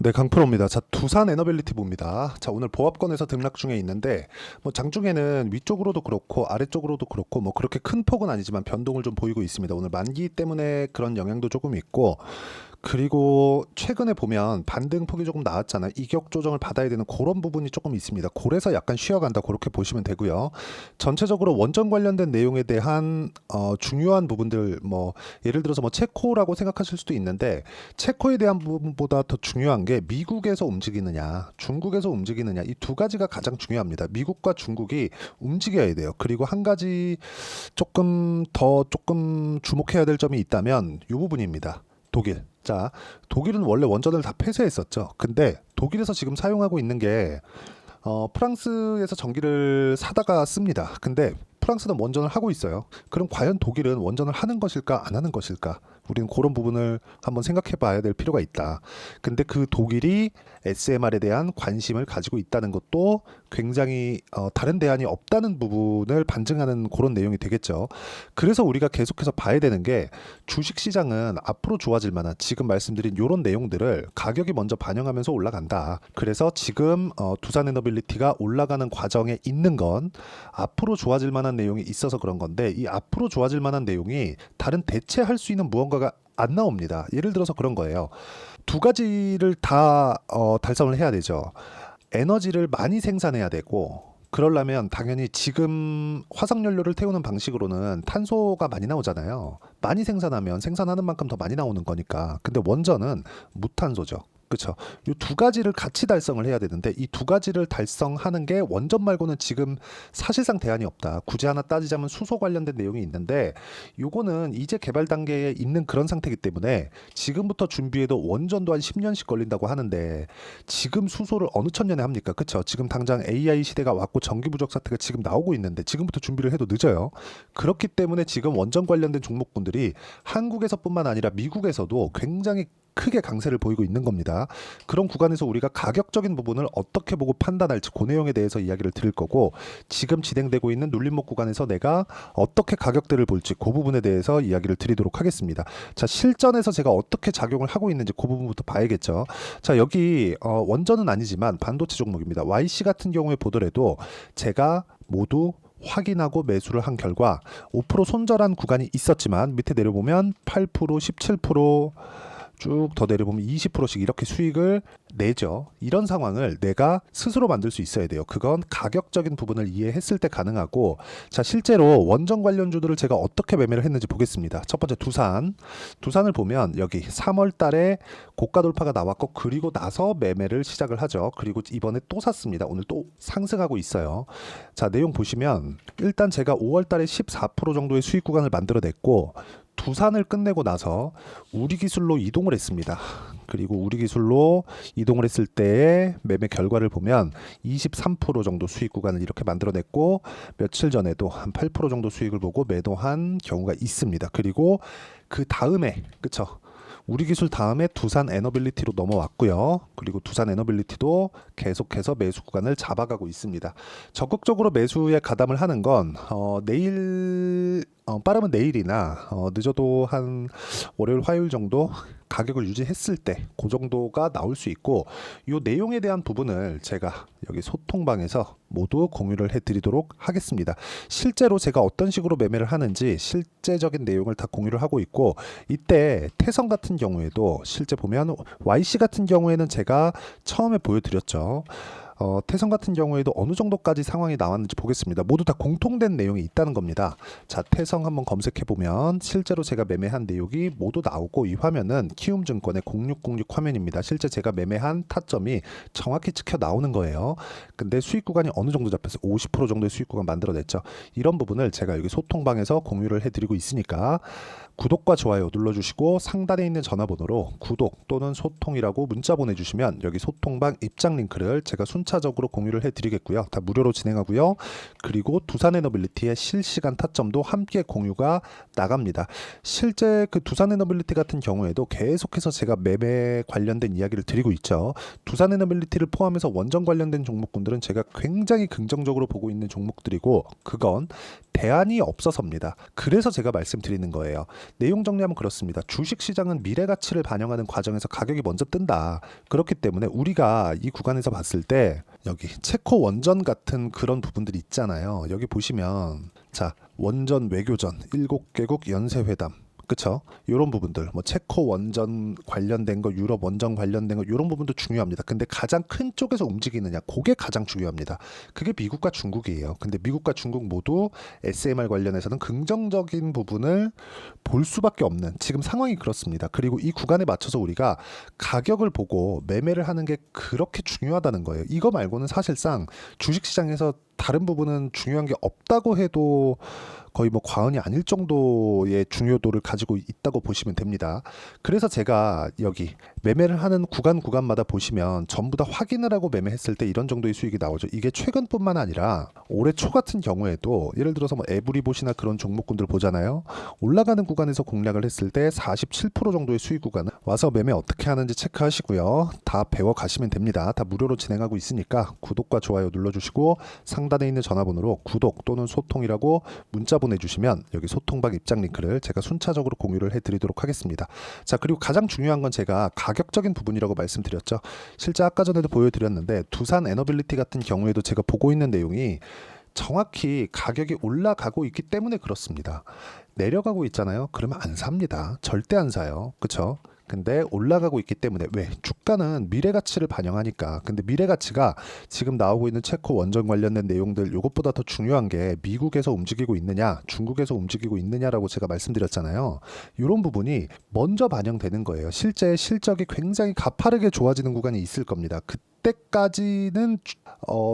네, 강프로입니다. 자, 두산 에너빌리티 봅니다. 자, 오늘 보합권에서 등락 중에 있는데, 뭐 장중에는 위쪽으로도 그렇고 아래쪽으로도 그렇고 뭐 그렇게 큰 폭은 아니지만 변동을 좀 보이고 있습니다. 오늘 만기 때문에 그런 영향도 조금 있고, 그리고 최근에 보면 반등폭이 조금 나왔잖아요. 이격 조정을 받아야 되는 그런 부분이 조금 있습니다. 그래서 약간 쉬어간다 그렇게 보시면 되고요. 전체적으로 원전 관련된 내용에 대한 중요한 부분들, 뭐 예를 들어서 뭐 체코라고 생각하실 수도 있는데, 체코에 대한 부분보다 더 중요한 게 미국에서 움직이느냐 중국에서 움직이느냐, 이 두 가지가 가장 중요합니다. 미국과 중국이 움직여야 돼요. 그리고 한 가지 조금 주목해야 될 점이 있다면 이 부분입니다. 독일. 자, 독일은 원래 원전을 다 폐쇄했었죠. 근데 독일에서 지금 사용하고 있는 게 프랑스에서 전기를 사다가 씁니다. 근데 프랑스는 원전을 하고 있어요. 그럼 과연 독일은 원전을 하는 것일까, 안 하는 것일까? 우리는 그런 부분을 한번 생각해 봐야 될 필요가 있다. 근데 그 독일이 SMR에 대한 관심을 가지고 있다는 것도 굉장히 다른 대안이 없다는 부분을 반증하는 그런 내용이 되겠죠. 그래서 우리가 계속해서 봐야 되는 게, 주식 시장은 앞으로 좋아질 만한 지금 말씀드린 이런 내용들을 가격이 먼저 반영하면서 올라간다. 그래서 지금 두산에너빌리티가 올라가는 과정에 있는 건 앞으로 좋아질 만한 내용이 있어서 그런 건데, 이 앞으로 좋아질 만한 내용이 다른 대체할 수 있는 무언가가 안 나옵니다. 예를 들어서 그런 거예요. 두 가지를 다 달성을 해야 되죠. 에너지를 많이 생산해야 되고, 그러려면 당연히 지금 화석연료를 태우는 방식으로는 탄소가 많이 나오잖아요. 많이 생산하면 생산하는 만큼 더 많이 나오는 거니까. 근데 원전은 무탄소죠. 그렇죠. 이 두 가지를 같이 달성을 해야 되는데, 이 두 가지를 달성하는 게 원전 말고는 지금 사실상 대안이 없다. 굳이 하나 따지자면 수소 관련된 내용이 있는데, 요거는 이제 개발 단계에 있는 그런 상태이기 때문에 지금부터 준비해도 원전도 한 10년씩 걸린다고 하는데, 지금 수소를 어느 천년에 합니까? 그렇죠. 지금 당장 AI 시대가 왔고 전기 부족 사태가 지금 나오고 있는데 지금부터 준비를 해도 늦어요. 그렇기 때문에 지금 원전 관련된 종목군들이 한국에서뿐만 아니라 미국에서도 굉장히 크게 강세를 보이고 있는 겁니다. 그런 구간에서 우리가 가격적인 부분을 어떻게 보고 판단할지, 그 내용에 대해서 이야기를 드릴 거고, 지금 진행되고 있는 눌림목 구간에서 내가 어떻게 가격대를 볼지 그 부분에 대해서 이야기를 드리도록 하겠습니다. 자, 실전에서 제가 어떻게 작용을 하고 있는지 그 부분부터 봐야겠죠. 자, 여기 원전은 아니지만 반도체 종목입니다. YC 같은 경우에 보더라도 제가 모두 확인하고 매수를 한 결과 5% 손절한 구간이 있었지만, 밑에 내려보면 8%, 17%, 쭉 더 내려보면 20%씩 이렇게 수익을 내죠. 이런 상황을 내가 스스로 만들 수 있어야 돼요. 그건 가격적인 부분을 이해했을 때 가능하고, 자, 실제로 원전 관련주들을 제가 어떻게 매매를 했는지 보겠습니다. 첫 번째 두산을 보면 여기 3월 달에 고가 돌파가 나왔고, 그리고 나서 매매를 시작을 하죠. 그리고 이번에 또 샀습니다. 오늘 또 상승하고 있어요. 자, 내용 보시면 일단 제가 5월 달에 14% 정도의 수익 구간을 만들어냈고, 두산을 끝내고 나서 우리 기술로 이동을 했습니다. 그리고 우리 기술로 이동을 했을 때의 매매 결과를 보면 23% 정도 수익 구간을 이렇게 만들어냈고, 며칠 전에도 한 8% 정도 수익을 보고 매도한 경우가 있습니다. 그리고 그 다음에, 그쵸, 우리 기술 다음에 두산 에너빌리티로 넘어왔고요. 그리고 두산 에너빌리티도 계속해서 매수 구간을 잡아가고 있습니다. 적극적으로 매수에 가담을 하는 건 내일, 빠르면 내일이나 늦어도 한 월요일 화요일 정도 가격을 유지했을 때 그 정도가 나올 수 있고, 이 내용에 대한 부분을 제가 여기 소통방에서 모두 공유를 해드리도록 하겠습니다. 실제로 제가 어떤 식으로 매매를 하는지 실제적인 내용을 다 공유를 하고 있고, 이때 태성 같은 경우에도 실제 보면 YC 같은 경우에는 제가 처음에 보여드렸죠. 태성 같은 경우에도 어느 정도까지 상황이 나왔는지 보겠습니다. 모두 다 공통된 내용이 있다는 겁니다. 자, 태성 한번 검색해 보면 실제로 제가 매매한 내용이 모두 나오고, 이 화면은 키움증권의 0606 화면입니다. 실제 제가 매매한 타점이 정확히 찍혀 나오는 거예요. 근데 수익 구간이 어느 정도 잡혔어요? 50% 정도의 수익 구간 만들어냈죠. 이런 부분을 제가 여기 소통방에서 공유를 해드리고 있으니까 구독과 좋아요 눌러주시고, 상단에 있는 전화번호로 구독 또는 소통이라고 문자 보내주시면 여기 소통방 입장 링크를 제가 순차적으로 공유를 해드리겠고요. 다 무료로 진행하고요. 그리고 두산에너빌리티의 실시간 타점도 함께 공유가 나갑니다. 실제 그 두산에너빌리티 같은 경우에도 계속해서 제가 매매 관련된 이야기를 드리고 있죠. 두산에너빌리티를 포함해서 원전 관련된 종목군들은 제가 굉장히 긍정적으로 보고 있는 종목들이고 그건 대안이 없어서입니다. 그래서 제가 말씀드리는 거예요. 내용 정리하면 그렇습니다. 주식시장은 미래 가치를 반영하는 과정에서 가격이 먼저 뜬다. 그렇기 때문에 우리가 이 구간에서 봤을 때 여기 체코 원전 같은 그런 부분들이 있잖아요. 여기 보시면 자 원전 외교전 7개국 연쇄회담 그쵸? 이런 부분들 뭐 체코 원전 관련된 거 유럽 원전 관련된 거 이런 부분도 중요합니다. 근데 가장 큰 쪽에서 움직이느냐 그게 가장 중요합니다. 그게 미국과 중국이에요. 근데 미국과 중국 모두 SMR 관련해서는 긍정적인 부분을 볼 수밖에 없는 지금 상황이 그렇습니다. 그리고 이 구간에 맞춰서 우리가 가격을 보고 매매를 하는 게 그렇게 중요하다는 거예요. 이거 말고는 사실상 주식시장에서 다른 부분은 중요한 게 없다고 해도 거의 뭐 과언이 아닐 정도의 중요도를 가지고 있다고 보시면 됩니다. 그래서 제가 여기 매매를 하는 구간마다 보시면 전부 다 확인을 하고 매매했을 때 이런 정도의 수익이 나오죠. 이게 최근뿐만 아니라 올해 초 같은 경우에도 예를 들어서 뭐 에브리봇이나 그런 종목군들 보잖아요. 올라가는 구간에서 공략을 했을 때 47% 정도의 수익 구간은 와서 매매 어떻게 하는지 체크하시고요. 다 배워 가시면 됩니다. 다 무료로 진행하고 있으니까 구독과 좋아요 눌러주시고 상단에 있는 전화번호로 구독 또는 소통이라고 문자 보내주시면 여기 소통방 입장 링크를 제가 순차적으로 공유를 해드리도록 하겠습니다. 자 그리고 가장 중요한 건 제가 가격적인 부분이라고 말씀드렸죠. 실제 아까 전에도 보여드렸는데 두산 에너빌리티 같은 경우에도 제가 보고 있는 내용이 정확히 가격이 올라가고 있기 때문에 그렇습니다. 내려가고 있잖아요. 그러면 안 삽니다. 절대 안 사요. 그쵸? 근데 올라가고 있기 때문에 왜? 주가는 미래 가치를 반영하니까. 근데 미래 가치가 지금 나오고 있는 체코 원전 관련된 내용들 이것보다 더 중요한 게 미국에서 움직이고 있느냐, 중국에서 움직이고 있느냐라고 제가 말씀드렸잖아요. 이런 부분이 먼저 반영되는 거예요. 실제 실적이 굉장히 가파르게 좋아지는 구간이 있을 겁니다. 그때까지는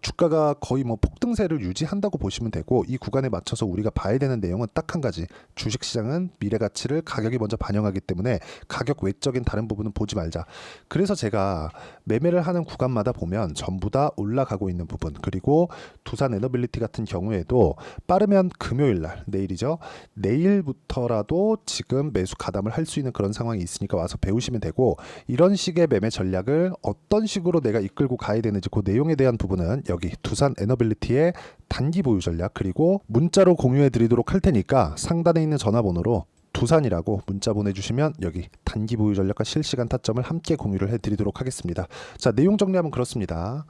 주가가 거의 뭐 폭등세를 유지한다고 보시면 되고 이 구간에 맞춰서 우리가 봐야 되는 내용은 딱 한 가지. 주식시장은 미래 가치를 가격이 먼저 반영하기 때문에 가격 외적인 다른 부분은 보지 말자. 그래서 제가 매매를 하는 구간마다 보면 전부 다 올라가고 있는 부분 그리고 두산 에너빌리티 같은 경우에도 빠르면 금요일날 내일이죠. 내일부터라도 지금 매수 가담을 할 수 있는 그런 상황이 있으니까 와서 배우시면 되고 이런 식의 매매 전략을 어떤 식으로 내가 이끌고 가야 되는지 그 내용에 대한 부분은 여기 두산 에너빌리티의 단기 보유 전략 그리고 문자로 공유해 드리도록 할 테니까 상단에 있는 전화번호로 두산이라고 문자 보내주시면 여기 단기 보유 전략과 실시간 타점을 함께 공유를 해드리도록 하겠습니다. 자 내용 정리하면 그렇습니다.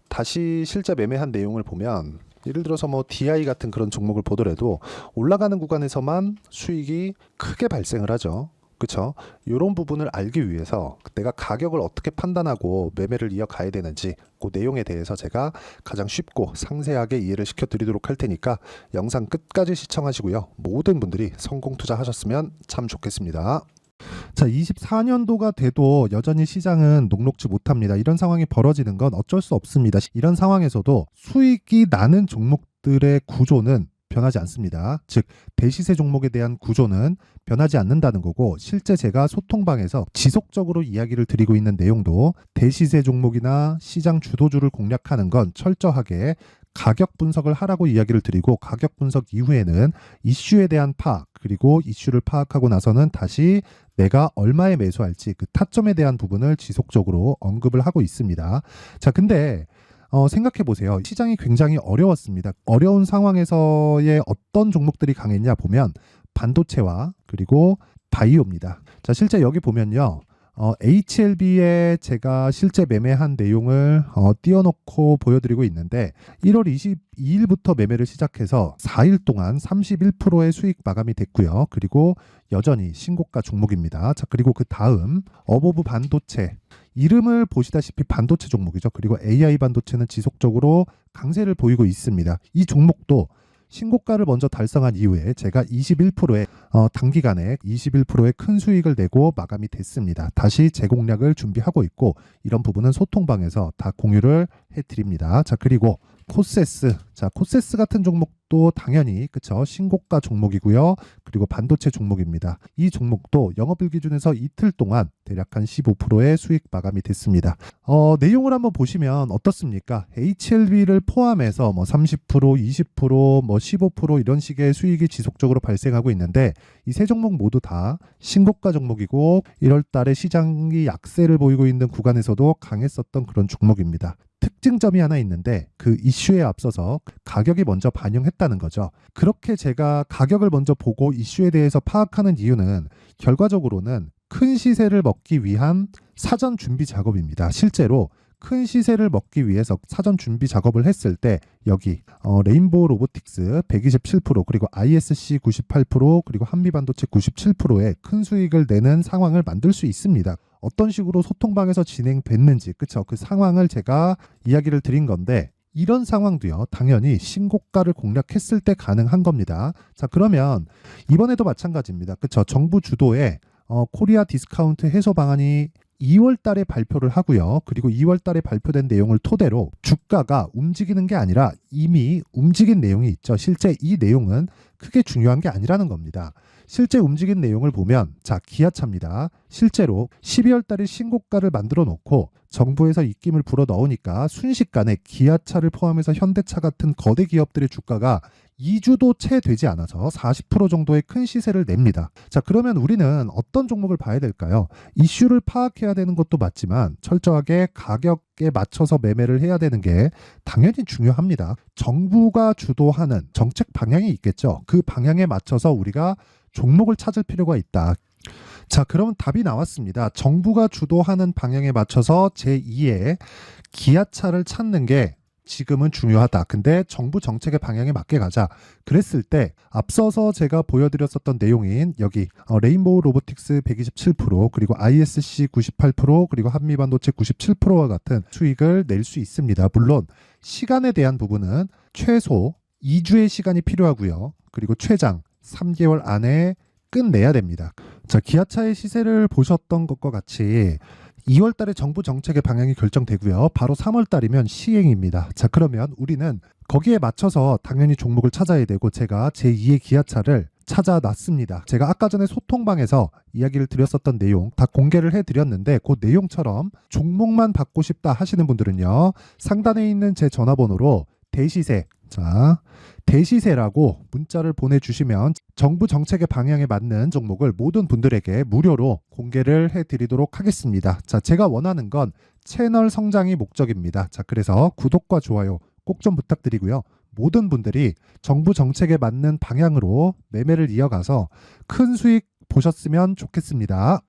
다시 실제 매매한 내용을 보면 예를 들어서 뭐 DI 같은 그런 종목을 보더라도 올라가는 구간에서만 수익이 크게 발생을 하죠. 그쵸? 이런 부분을 알기 위해서 내가 가격을 어떻게 판단하고 매매를 이어가야 되는지 그 내용에 대해서 제가 가장 쉽고 상세하게 이해를 시켜드리도록 할 테니까 영상 끝까지 시청하시고요. 모든 분들이 성공 투자하셨으면 참 좋겠습니다. 자, 24년도가 돼도 여전히 시장은 녹록지 못합니다. 이런 상황이 벌어지는 건 어쩔 수 없습니다. 이런 상황에서도 수익이 나는 종목들의 구조는 변하지 않습니다. 즉 대시세 종목에 대한 구조는 변하지 않는다는 거고 실제 제가 소통방에서 지속적으로 이야기를 드리고 있는 내용도 대시세 종목이나 시장 주도주를 공략하는 건 철저하게 가격 분석을 하라고 이야기를 드리고 가격 분석 이후에는 이슈에 대한 파악 그리고 이슈를 파악하고 나서는 다시 내가 얼마에 매수할지 그 타점에 대한 부분을 지속적으로 언급을 하고 있습니다. 자, 근데 생각해 보세요. 시장이 굉장히 어려웠습니다. 어려운 상황에서의 어떤 종목들이 강했냐 보면 반도체와 그리고 바이오입니다. 자, 실제 여기 보면요. HLB에 제가 실제 매매한 내용을 띄워놓고 보여드리고 있는데 1월 22일부터 매매를 시작해서 4일 동안 31%의 수익 마감이 됐고요. 그리고 여전히 신고가 종목입니다. 자, 그리고 그 다음 어보브 반도체 이름을 보시다시피 반도체 종목이죠. 그리고 AI 반도체는 지속적으로 강세를 보이고 있습니다. 이 종목도 신고가를 먼저 달성한 이후에 제가 21%의 단기간에 21%의 큰 수익을 내고 마감이 됐습니다. 다시 재공략을 준비하고 있고 이런 부분은 소통방에서 다 공유를 해드립니다. 자, 그리고 코세스. 자, 코세스 같은 종목 종목도 당연히 그쵸 신고가 종목이고요. 그리고 반도체 종목입니다. 이 종목도 영업일 기준에서 이틀 동안 대략 한 15%의 수익 마감이 됐습니다. 내용을 한번 보시면 어떻습니까? HLB를 포함해서 뭐 30%, 20%, 뭐 15% 이런 식의 수익이 지속적으로 발생하고 있는데 이 세 종목 모두 다 신고가 종목이고 1월 달에 시장이 약세를 보이고 있는 구간에서도 강했었던 그런 종목입니다. 특징점이 하나 있는데 그 이슈에 앞서서 가격이 먼저 반영했다는 거죠. 그렇게 제가 가격을 먼저 보고 이슈에 대해서 파악하는 이유는 결과적으로는 큰 시세를 먹기 위한 사전 준비 작업입니다. 실제로 큰 시세를 먹기 위해서 사전 준비 작업을 했을 때 여기 레인보우 로보틱스 127% 그리고 ISC 98% 그리고 한미반도체 97%의 큰 수익을 내는 상황을 만들 수 있습니다. 어떤 식으로 소통방에서 진행됐는지 그쵸 그 상황을 제가 이야기를 드린 건데 이런 상황도요 당연히 신고가를 공략했을 때 가능한 겁니다. 자 그러면 이번에도 마찬가지입니다. 그쵸 정부 주도의 코리아 디스카운트 해소 방안이 2월 달에 발표를 하고요. 그리고 2월 달에 발표된 내용을 토대로 주가가 움직이는 게 아니라 이미 움직인 내용이 있죠. 실제 이 내용은 크게 중요한 게 아니라는 겁니다. 실제 움직인 내용을 보면 자 기아차입니다. 실제로 12월 달에 신고가를 만들어 놓고 정부에서 입김을 불어 넣으니까 순식간에 기아차를 포함해서 현대차 같은 거대 기업들의 주가가 2주도 채 되지 않아서 40% 정도의 큰 시세를 냅니다. 자, 그러면 우리는 어떤 종목을 봐야 될까요? 이슈를 파악해야 되는 것도 맞지만 철저하게 가격에 맞춰서 매매를 해야 되는 게 당연히 중요합니다. 정부가 주도하는 정책 방향이 있겠죠. 그 방향에 맞춰서 우리가 종목을 찾을 필요가 있다. 자, 그러면 답이 나왔습니다. 정부가 주도하는 방향에 맞춰서 제2의 기아차를 찾는 게 지금은 중요하다. 근데 정부 정책의 방향에 맞게 가자. 그랬을 때 앞서서 제가 보여드렸었던 내용인 여기 레인보우 로보틱스 127% 그리고 ISC 98% 그리고 한미반도체 97%와 같은 수익을 낼 수 있습니다. 물론 시간에 대한 부분은 최소 2주의 시간이 필요하고요. 그리고 최장 3개월 안에 끝내야 됩니다. 자, 기아차의 시세를 보셨던 것과 같이 2월 달에 정부 정책의 방향이 결정되고요. 바로 3월 달이면 시행입니다. 자, 그러면 우리는 거기에 맞춰서 당연히 종목을 찾아야 되고 제가 제2의 기아차를 찾아놨습니다. 제가 아까 전에 소통방에서 이야기를 드렸었던 내용 다 공개를 해드렸는데 그 내용처럼 종목만 받고 싶다 하시는 분들은요. 상단에 있는 제 전화번호로 대시세 자 대시세라고 문자를 보내주시면 정부 정책의 방향에 맞는 종목을 모든 분들에게 무료로 공개를 해드리도록 하겠습니다. 자, 제가 원하는 건 채널 성장이 목적입니다. 자, 그래서 구독과 좋아요 꼭 좀 부탁드리고요. 모든 분들이 정부 정책에 맞는 방향으로 매매를 이어가서 큰 수익 보셨으면 좋겠습니다.